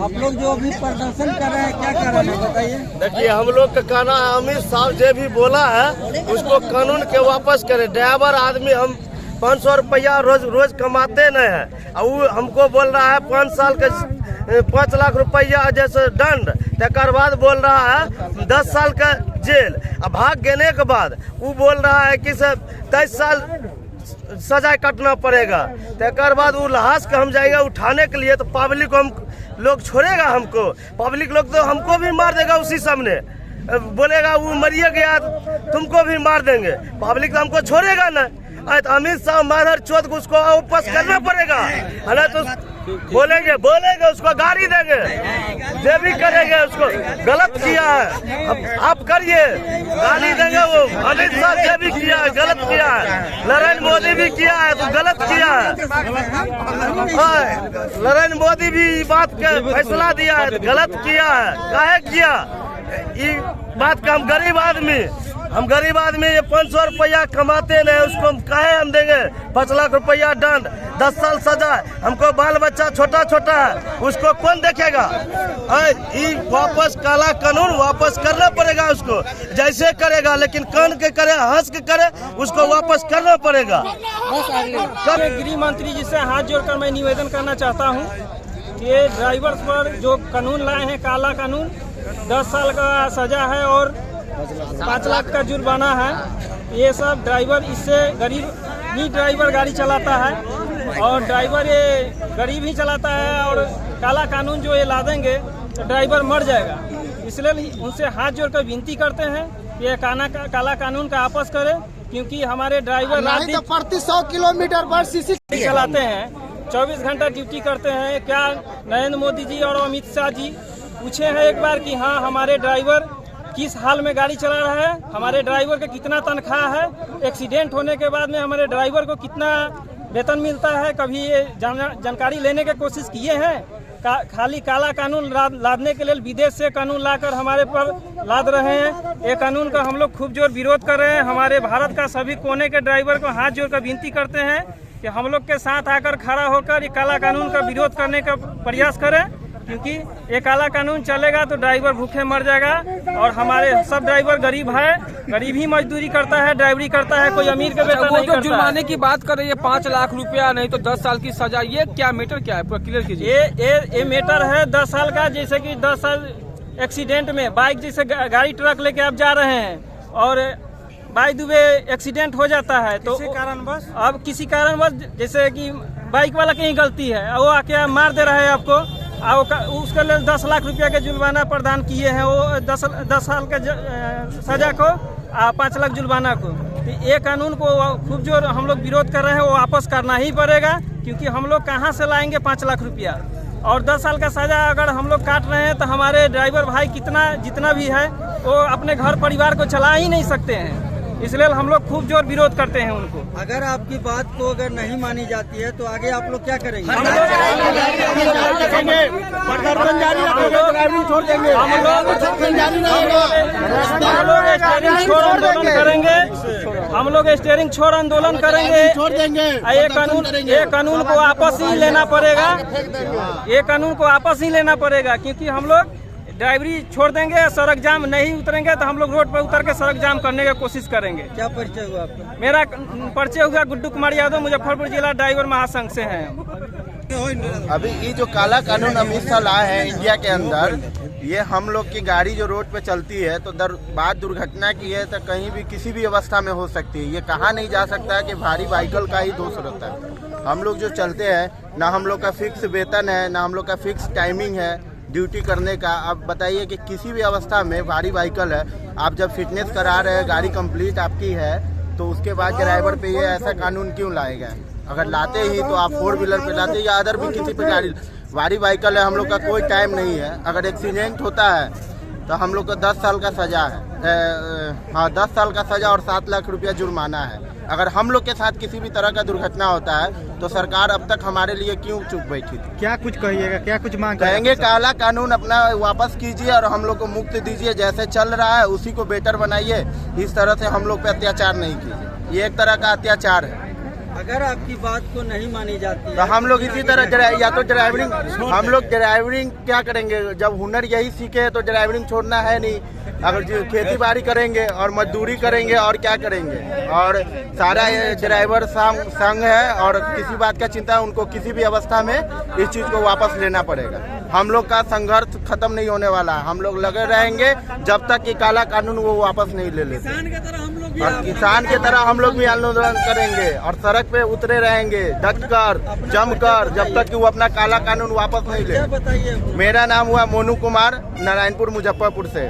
आप लोग जो अभी प्रदर्शन कर रहे हैं क्या कर रहे हैं बताइए। देखिए हम लोग का कहना है अमित साहब जो भी बोला है उसको कानून के वापस करे। ड्राइवर आदमी हम 500 रुपया रोज कमाते नहीं है और वो हमको बोल रहा है 5 साल के 5 लाख रुपया जैसे दंड, तकर बाद बोल रहा है 10 साल का जेल। अब भाग गेने के बाद वो बोल रहा है कि सर 23 साल सजा काटना पड़ेगा। तकर बाद वो लाश का हम जाएगा उठाने के लिए तो पब्लिक को हम लोग छोड़ेगा, हमको पब्लिक लोग तो हमको भी मार देगा। उसी सामने बोलेगा वो मरिए गया तुमको भी मार देंगे, पब्लिक तो हमको छोड़ेगा ना। अमित शाह माधर चौथ को उसको वापस करना पड़ेगा, है ना। तो बोलेंगे उसको गाड़ी देंगे, जो भी करेंगे उसको गलत किया है आप करिए, गाली देंगे। वो अमित शाह जो भी किया है गलत किया है, नरेंद्र मोदी भी किया है तो गलत किया है। नरेंद्र मोदी भी बात का फैसला दिया है तो गलत किया है। काहे किया ये बात का? हम गरीब आदमी ये 500 रुपया कमाते नहीं, उसको हम काहे हम देंगे 5 लाख रुपया दंड, 10 साल सजा। हमको बाल बच्चा छोटा छोटा है, उसको कौन देखेगा? ये वापस काला कानून वापस करना पड़ेगा उसको, जैसे करेगा लेकिन कान के करे हंस के करे उसको वापस करना पड़ेगा। गृह मंत्री जी से हाथ जोड़कर मैं निवेदन करना चाहता हूँ कि ड्राइवर पर जो कानून लाए हैं काला कानून, 10 साल का सजा है और 5 लाख का जुर्माना है। ये सब ड्राइवर, इससे गरीब ही ड्राइवर गाड़ी चलाता है और ड्राइवर ये गरीब ही चलाता है। और काला कानून जो ये ला देंगे तो ड्राइवर मर जाएगा। इसलिए उनसे हाथ जोड़कर विनती करते हैं कि ये काला कानून का वापस करें, क्योंकि हमारे ड्राइवर तो प्रति 100 किलोमीटर पर सीसी चलाते हैं, 24 घंटा ड्यूटी करते हैं। क्या नरेंद्र मोदी जी और अमित शाह जी पूछे हैं एक बार कि हाँ हमारे ड्राइवर किस हाल में गाड़ी चला रहा है, हमारे ड्राइवर का कितना तनख्वाह है, एक्सीडेंट होने के बाद में हमारे ड्राइवर को कितना वेतन मिलता है? कभी ये जानकारी लेने की कोशिश किए हैं? खाली काला कानून लादने के लिए विदेश से कानून लाकर हमारे पर लाद रहे हैं। ये कानून का हम लोग खूब जोर विरोध कर रहे हैं। हमारे भारत का सभी कोने के ड्राइवर को हाथ जोड़कर विनती करते हैं कि हम लोग के साथ आकर खड़ा होकर ये काला कानून का विरोध करने का प्रयास करें, क्योंकि ये काला कानून चलेगा तो ड्राइवर भूखे मर जाएगा। और हमारे सब ड्राइवर गरीब है, गरीब ही मजदूरी करता है, ड्राइवरी करता है, कोई अमीर के बेटा नहीं करता। जुर्माने की बात कर रही है 5 लाख रुपया नहीं तो 10 साल की सजा, ये क्या मैटर क्या है पूरा क्लियर कीजिए। ये मैटर है 10 साल का। जैसे कि 10 साल एक्सीडेंट में बाइक जैसे गाड़ी ट्रक लेके आप जा रहे हैं और बाई दुबे एक्सीडेंट हो जाता है तो किसी कारणवश जैसे कि बाइक वाला की गलती है, वो आके मार दे रहा है आपको, उसके लिए 10 लाख रुपया के जुर्माना प्रदान किए हैं। वो 10 साल के सजा को 5 लाख जुर्माना को। तो ये कानून को खूब जो हम लोग विरोध कर रहे हैं वो वापस करना ही पड़ेगा, क्योंकि हम लोग कहाँ से लाएंगे 5 लाख रुपया? और 10 साल का सजा अगर हम लोग काट रहे हैं तो हमारे ड्राइवर भाई जितना भी है वो अपने घर परिवार को चला ही नहीं सकते हैं। इसलिए हम लोग खूब जोर विरोध करते हैं उनको। अगर आपकी बात को अगर नहीं मानी जाती है तो आगे आप लोग क्या करेंगे? हम लोग स्टीयरिंग छोड़ आंदोलन करेंगे। ये कानून को वापस ही लेना पड़ेगा, ये कानून को वापस ही लेना पड़ेगा, क्योंकि हम लोग ड्राइवरी छोड़ देंगे, सड़क जाम नहीं उतरेंगे तो हम लोग रोड पर उतर के सड़क जाम करने की कोशिश करेंगे। क्या परिचय हुआ आपका? मेरा परिचय हुआ गुड्डू कुमार यादव, मुजफ्फरपुर जिला ड्राइवर महासंघ से हैं। अभी ये जो काला कानून अमित शाह लाए हैं इंडिया के अंदर, ये हम लोग की गाड़ी जो रोड पे चलती है तो बात दुर्घटना की है तो कहीं भी किसी भी अवस्था में हो सकती है। ये कहा नहीं जा सकता है कि भारी व्हीकल का ही दोष रहता है। हम लोग जो चलते हैं ना हम लोग का फिक्स वेतन है, ना हम लोग का फिक्स टाइमिंग है ड्यूटी करने का। अब बताइए कि किसी भी अवस्था में भारी व्हीकल है, आप जब फिटनेस करा रहे हैं, गाड़ी कंप्लीट आपकी है, तो उसके बाद ड्राइवर पे ये ऐसा कानून क्यों लाएगा? अगर लाते ही तो आप 4 व्हीलर पे लाते या अदर भी किसी पे गाड़ी। भारी व्हीकल है, हम लोग का कोई टाइम नहीं है। अगर एक्सीडेंट होता है तो हम लोग को 10 साल का सजा है। हाँ, 10 साल का सजा और 7 लाख रुपया जुर्माना है। अगर हम लोग के साथ किसी भी तरह का दुर्घटना होता है तो सरकार अब तक हमारे लिए क्यों चुप बैठी थी? क्या कुछ कहिएगा, क्या कुछ मांग कहेंगे? काला कानून अपना वापस कीजिए और हम लोग को मुक्त दीजिए। जैसे चल रहा है उसी को बेटर बनाइए। इस तरह से हम लोग पे अत्याचार नहीं कीजिए, ये एक तरह का अत्याचार है। अगर आपकी बात को नहीं मानी जाती तो है हम लोग इसी तरह या तो ड्राइवरिंग, हम लोग ड्राइवरिंग क्या करेंगे? जब हुनर यही सीखे तो ड्राइवरिंग छोड़ना है नहीं। अगर खेती बाड़ी करेंगे और मजदूरी करेंगे और क्या करेंगे? और सारा ये ड्राइवर संघ है और किसी बात का चिंता है, उनको किसी भी अवस्था में इस चीज को वापस लेना पड़ेगा। हम लोग का संघर्ष खत्म नहीं होने वाला है, हम लोग लगे रहेंगे जब तक कि काला कानून वो वापस नहीं ले लेते। और किसान की तरह हम लोग भी आंदोलन करेंगे और सड़क पे उतरे रहेंगे डट कर जम कर, जब तक कि वो अपना काला कानून वापस नहीं ले। बताइए। मेरा नाम हुआ मोनू कुमार, नारायणपुर मुजफ्फरपुर से।